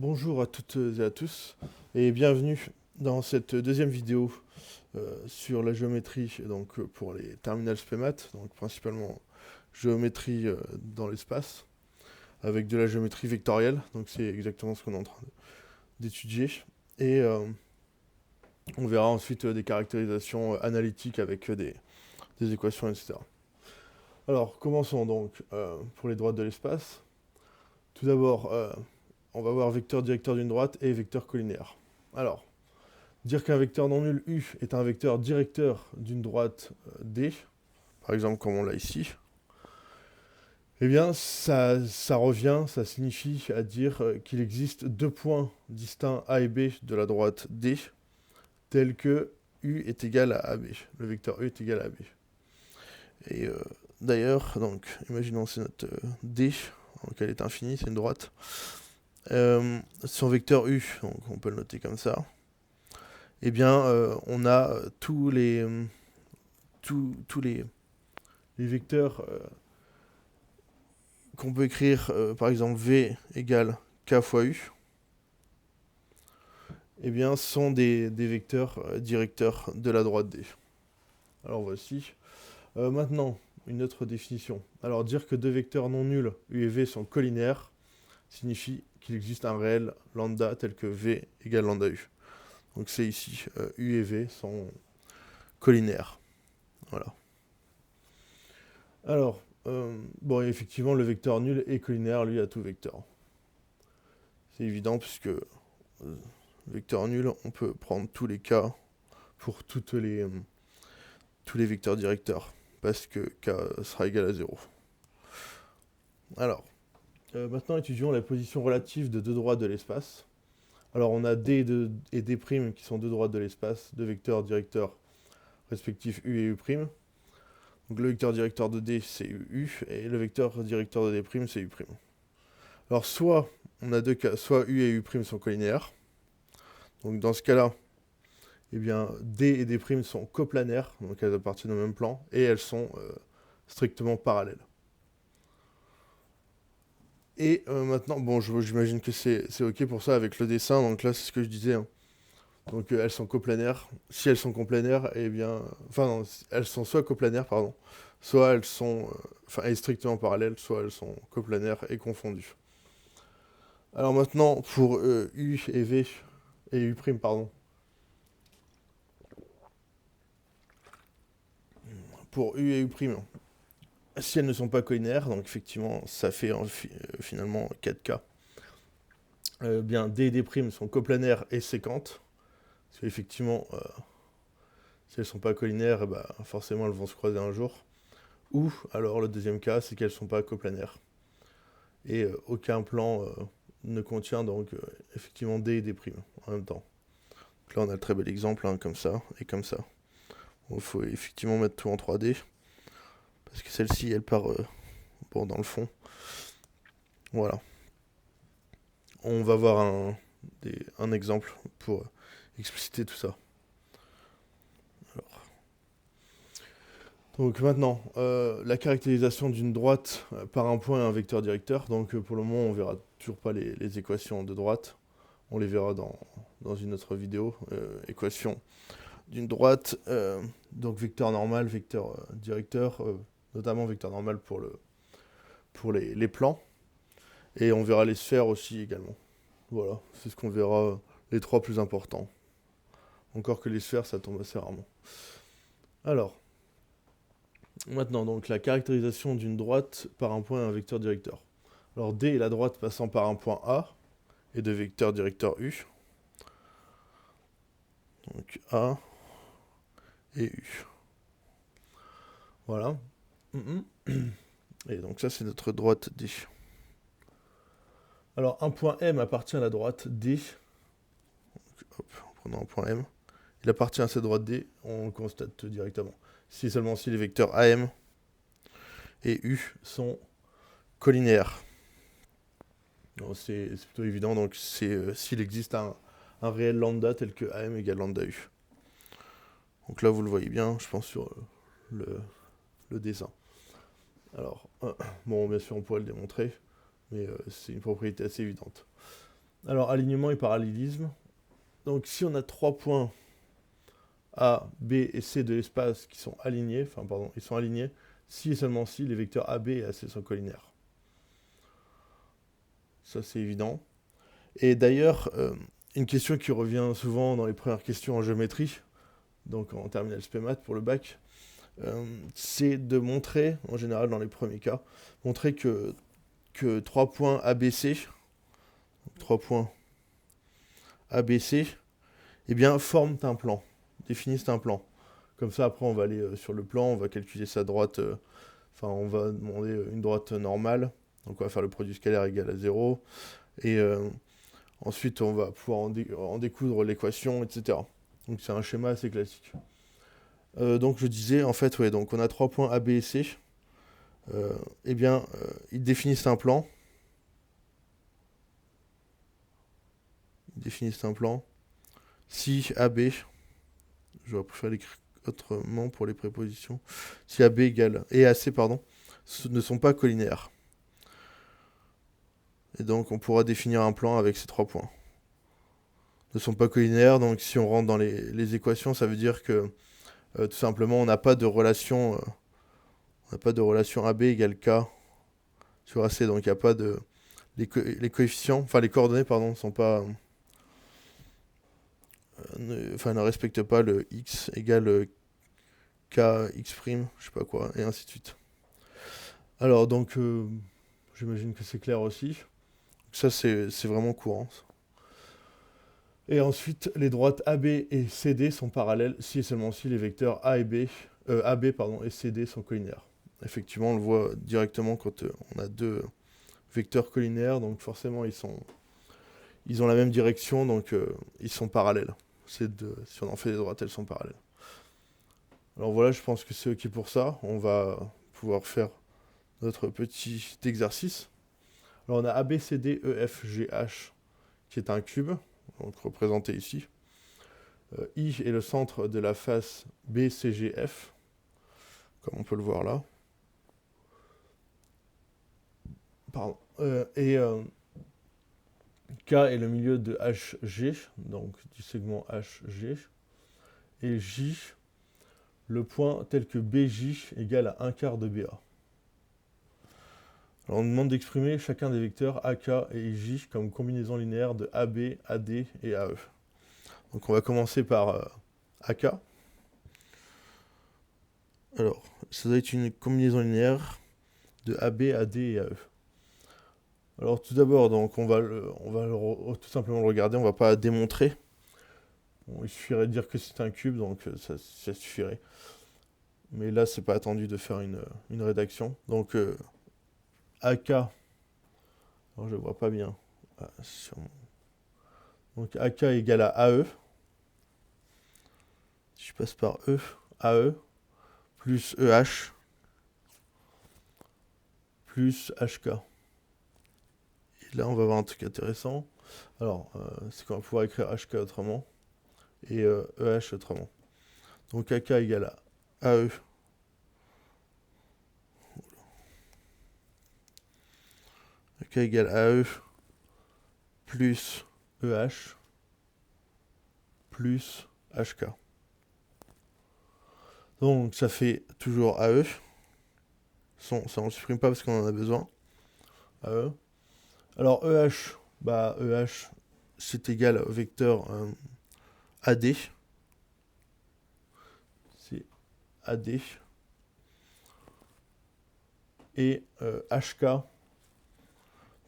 Bonjour à toutes et à tous et bienvenue dans cette deuxième vidéo sur la géométrie pour les terminales SPMAT, donc principalement géométrie dans l'espace avec de la géométrie vectorielle, donc c'est exactement ce qu'on est en train d'étudier et on verra ensuite des caractérisations analytiques avec des équations, etc. Alors commençons donc pour les droites de l'espace. Tout d'abord, on va voir vecteur directeur d'une droite et vecteur collinaire. Alors, dire qu'un vecteur non nul U est un vecteur directeur d'une droite D, par exemple comme on l'a ici, eh bien ça signifie à dire qu'il existe deux points distincts A et B de la droite D, tels que U est égal à AB. Le vecteur U est égal à AB. Et d'ailleurs, donc, imaginons c'est notre D, donc elle est infinie, c'est une droite. Son vecteur U, donc on peut le noter comme ça, eh bien on a tous les vecteurs qu'on peut écrire, par exemple V égale K fois U, eh bien sont des vecteurs directeurs de la droite D. Alors voici. Maintenant, une autre définition. Alors dire que deux vecteurs non nuls, U et V, sont collinaires, signifie qu'il existe un réel lambda tel que V égale lambda U. Donc c'est ici, U et V sont collinaires. Voilà. Alors, bon, effectivement, le vecteur nul est collinaire, lui, à tout vecteur. C'est évident, puisque vecteur nul, on peut prendre tous les cas pour tous les vecteurs directeurs, parce que k sera égal à 0. Alors, maintenant étudions la position relative de deux droites de l'espace. Alors on a D et D' qui sont deux droites de l'espace, deux vecteurs directeurs respectifs U et U'. Donc le vecteur directeur de D c'est U et le vecteur directeur de D' c'est U'. Alors soit on a deux cas, soit U et U' sont collinaires. Donc dans ce cas-là, eh bien D et D' sont coplanaires, donc elles appartiennent au même plan, et elles sont strictement parallèles. Et maintenant, bon, j'imagine que c'est ok pour ça avec le dessin, donc là c'est ce que je disais. Hein. Donc elles sont coplanaires. Si elles sont coplanaires, eh bien... Enfin non, elles sont soit coplanaires, pardon, soit elles sont strictement parallèles, soit elles sont coplanaires et confondues. Alors maintenant, pour U et V, et U', pardon. Pour U et U', si elles ne sont pas collinaires, donc effectivement, ça fait finalement 4 cas. Bien, D et D' sont coplanaires et séquentes. Parce qu'effectivement, si elles ne sont pas collinaires, bah, forcément elles vont se croiser un jour. Ou alors le deuxième cas, c'est qu'elles ne sont pas coplanaires. Et aucun plan ne contient donc effectivement D et D' en même temps. Donc là on a le très bel exemple, hein, comme ça et comme ça. Il faut effectivement mettre tout en 3D. Parce que celle-ci, elle part dans le fond. Voilà. On va voir un exemple pour expliciter tout ça. Alors. Donc maintenant, la caractérisation d'une droite par un point et un vecteur directeur. Donc pour le moment, on verra toujours pas les équations de droite. On les verra dans une autre vidéo. Équation d'une droite, donc vecteur normal, vecteur directeur, notamment vecteur normal pour les plans. Et on verra les sphères aussi également. Voilà, c'est ce qu'on verra, les trois plus importants. Encore que les sphères, ça tombe assez rarement. Alors, maintenant, donc la caractérisation d'une droite par un point et un vecteur directeur. Alors, D est la droite passant par un point A et de vecteur directeur U. Donc, A et U. Voilà. Et donc ça, c'est notre droite D. Alors, un point M appartient à la droite D. Donc, hop, en prenant un point M. Il appartient à cette droite D, on le constate directement. Si seulement si les vecteurs AM et U sont collinaires. C'est plutôt évident, donc c'est s'il existe un réel lambda tel que AM égale lambda U. Donc là, vous le voyez bien, je pense, sur le dessin. Alors, bon, bien sûr, on pourrait le démontrer, mais c'est une propriété assez évidente. Alors, alignement et parallélisme. Donc, si on a 3 points A, B et C de l'espace qui sont alignés, enfin, pardon, ils sont alignés, si et seulement si les vecteurs AB et AC sont collinaires. Ça, c'est évident. Et d'ailleurs, une question qui revient souvent dans les premières questions en géométrie, donc en terminale SPMAT pour le bac, c'est de montrer, en général dans les premiers cas, montrer que 3 points ABC, 3 points ABC, eh bien, forment un plan, définissent un plan. Comme ça, après, on va aller sur le plan, on va calculer sa droite, enfin, on va demander une droite normale, donc on va faire le produit scalaire égal à 0, et ensuite, on va pouvoir en découdre l'équation, etc. Donc c'est un schéma assez classique. Donc je disais, en fait, ouais, donc on a 3 points A, B et C. Eh bien, ils définissent un plan. Ils définissent un plan. Si AB, je vais préférer l'écrire autrement pour les prépositions. Si AB égale et AC, pardon, ne sont pas collinaires. Et donc on pourra définir un plan avec ces 3 points. Ne sont pas collinaires, donc si on rentre dans les équations, ça veut dire que tout simplement on n'a pas de relation. On n'a pas de relation AB égale K sur AC, donc il n'y a pas de. Les coefficients, enfin les coordonnées, pardon, ne sont pas. Ne respectent pas le X égale K, X', je sais pas quoi, et ainsi de suite. Alors, donc, j'imagine que c'est clair aussi. Ça, c'est vraiment courant. Et ensuite, les droites AB et CD sont parallèles si et seulement si les vecteurs A et B, AB pardon, et CD sont collinaires. Effectivement, on le voit directement quand on a deux vecteurs collinaires, donc forcément ils ont la même direction, donc ils sont parallèles. Si on en fait des droites, elles sont parallèles. Alors voilà, je pense que c'est ok pour ça. On va pouvoir faire notre petit exercice. Alors on a ABCDEFGH qui est un cube, donc représenté ici. I est le centre de la face BCGF, comme on peut le voir là. Pardon. K est le milieu de HG, donc du segment HG. Et J, le point tel que BJ égale à 1/4 de BA. Alors on nous demande d'exprimer chacun des vecteurs AK et IJ comme combinaison linéaire de AB, AD et AE. Donc on va commencer par AK. Alors, ça doit être une combinaison linéaire de AB, AD et AE. Alors tout d'abord, donc on va tout simplement le regarder, on va pas démontrer. Bon, il suffirait de dire que c'est un cube, donc ça suffirait. Mais là, c'est pas attendu de faire une rédaction. Donc AK, alors je vois pas bien. Donc AK égale à AE. Si je passe par E, AE, plus EH, plus HK. Et là, on va voir un truc intéressant. Alors, c'est qu'on va pouvoir écrire HK autrement et EH autrement. Donc AK égale à AE. AK égale à AE plus EH plus HK. Donc ça fait toujours AE. Ça on ne supprime pas parce qu'on en a besoin. AE. Alors EH, bah EH c'est égal au vecteur AD. C'est AD. Et HK.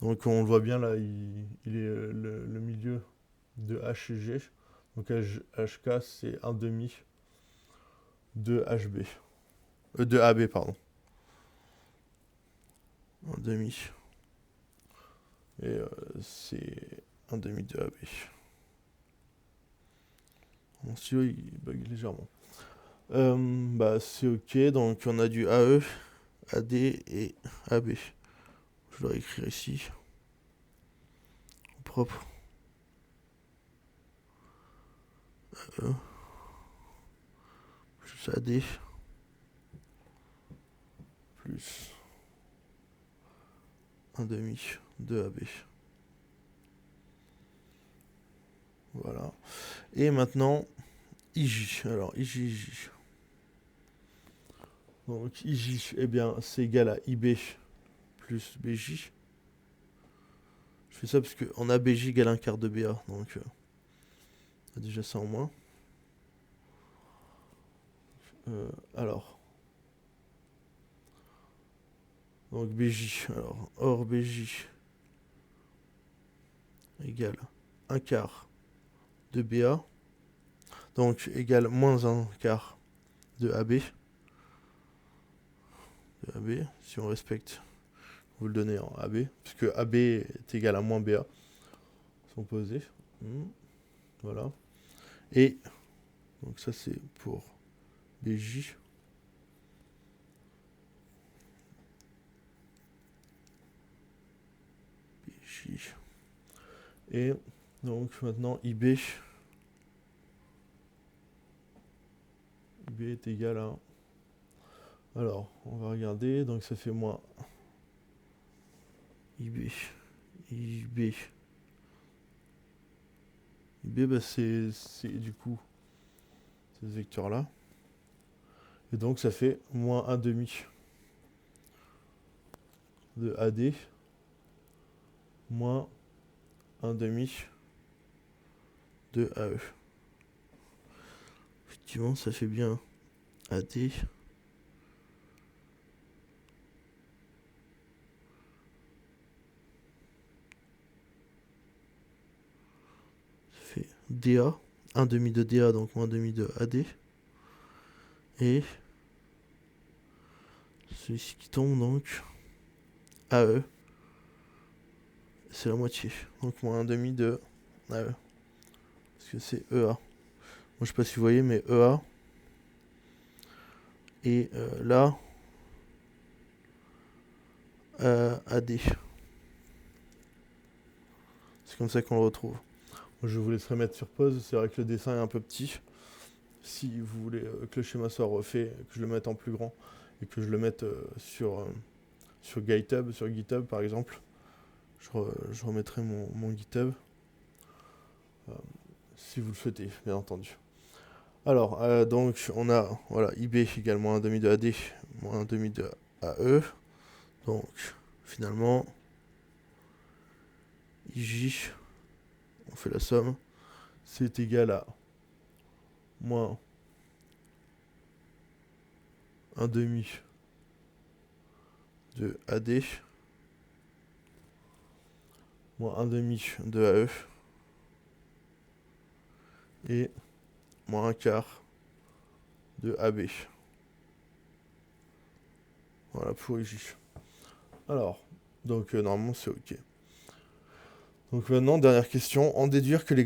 Donc on le voit bien là, il est le milieu de H et G. Donc HK c'est 1/2 de HB. De AB, pardon. 1/2. Et c'est 1/2 de AB. Mon stylo il bug légèrement. Bah c'est ok, donc on a du AE, AD et AB. Je dois écrire ici. Propre. AE. Plus AD. Plus 1/2 de AB. Voilà. Et maintenant, IJ. Alors, IJ. Donc, IJ, eh bien, c'est égal à IB plus BJ. Je fais ça parce qu'on a BJ égale un quart de BA. Donc, on a déjà ça en moins. Alors. Donc, BJ. Alors, or BJ égale un quart de BA. Donc, égale moins un quart de AB. Si on respecte, vous le donnez en AB, puisque AB est égal à moins BA, sont opposés. Voilà. Et donc ça c'est pour BJ. BJ. Et donc maintenant IB. IB est égal à... Alors, on va regarder, donc ça fait moins IB. IB. IB, bah c'est du coup ce vecteur-là. Et donc ça fait moins 1 demi de AD moins 1 demi de AE. Effectivement, ça fait bien AD. Ça fait DA. 1 demi de DA, donc moins 1 demi de AD. Et celui-ci qui tombe donc AE. C'est la moitié. Donc moins 1 demi de AE. Parce que c'est EA. Moi je sais pas si vous voyez, mais EA. Et là, AD. C'est comme ça qu'on le retrouve. Moi, je vous laisserai mettre sur pause. C'est vrai que le dessin est un peu petit. Si vous voulez que le schéma soit refait, que je le mette en plus grand et que je le mette sur GitHub par exemple, je remettrai mon GitHub. Si vous le souhaitez, bien entendu. Alors, donc, on a, voilà, IB égale moins 1 demi de AD, moins 1 demi de AE. Donc, finalement, IJ, on fait la somme, c'est égal à moins 1 demi de AD, moins 1 demi de AE, et moins un quart de AB. Voilà pour IJ. Alors, donc normalement c'est OK. Donc maintenant, dernière question. En déduire que les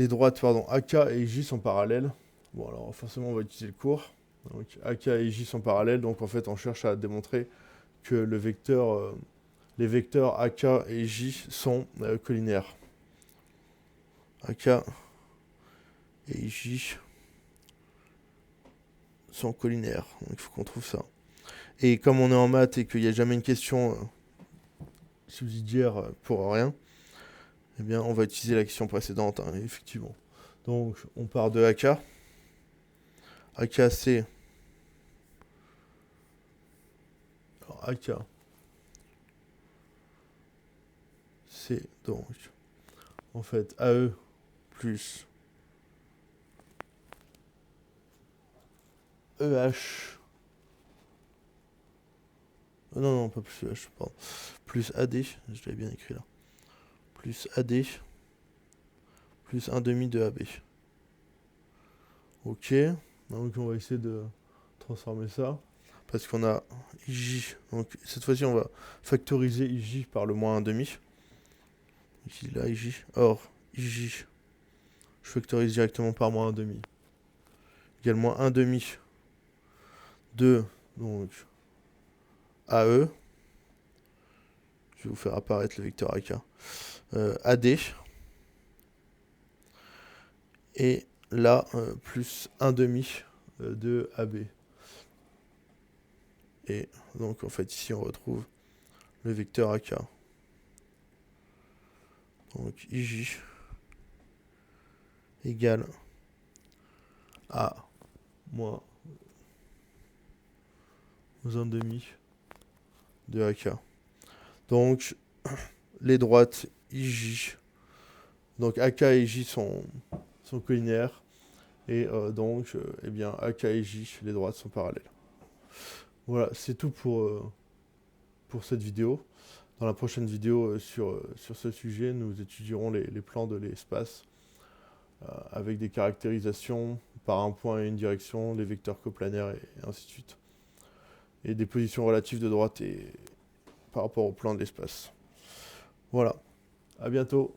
droites AK et IJ sont parallèles. Bon, alors forcément, on va utiliser le cours. Donc AK et IJ sont parallèles. Donc en fait, on cherche à démontrer que les vecteurs AK et IJ sont collinaires. AK et IJ sont collinaires. Donc il faut qu'on trouve ça. Et comme on est en maths et qu'il n'y a jamais une question subsidiaire pour rien, eh bien, on va utiliser la question précédente, hein, effectivement. Donc, on part de AK. AK, c'est... Alors, AK, c'est donc, en fait, AE plus EH. Non, pas plus EH, pardon. Plus AD, je l'avais bien écrit là. Plus AD, plus 1 demi de AB. Ok, donc on va essayer de transformer ça. Parce qu'on a IJ. Donc cette fois-ci, on va factoriser IJ par le moins 1 demi. Ici, là, IJ. Or, IJ, je factorise directement par moins 1 demi. Égale moins 1 demi de donc AE. Je vais vous faire apparaître le vecteur AK. AD. Et là, plus 1 demi de AB. Et donc en fait ici on retrouve le vecteur AK. Donc IJ égale à moins 1,5 de AK. Donc, les droites IJ, donc AK et IJ sont collinéaires, et eh bien, AK et IJ, les droites sont parallèles. Voilà, c'est tout pour cette vidéo. Dans la prochaine vidéo sur ce sujet, nous étudierons les plans de l'espace avec des caractérisations par un point et une direction, les vecteurs coplanaires et ainsi de suite. Et des positions relatives de droite et par rapport au plan de l'espace. Voilà, à bientôt.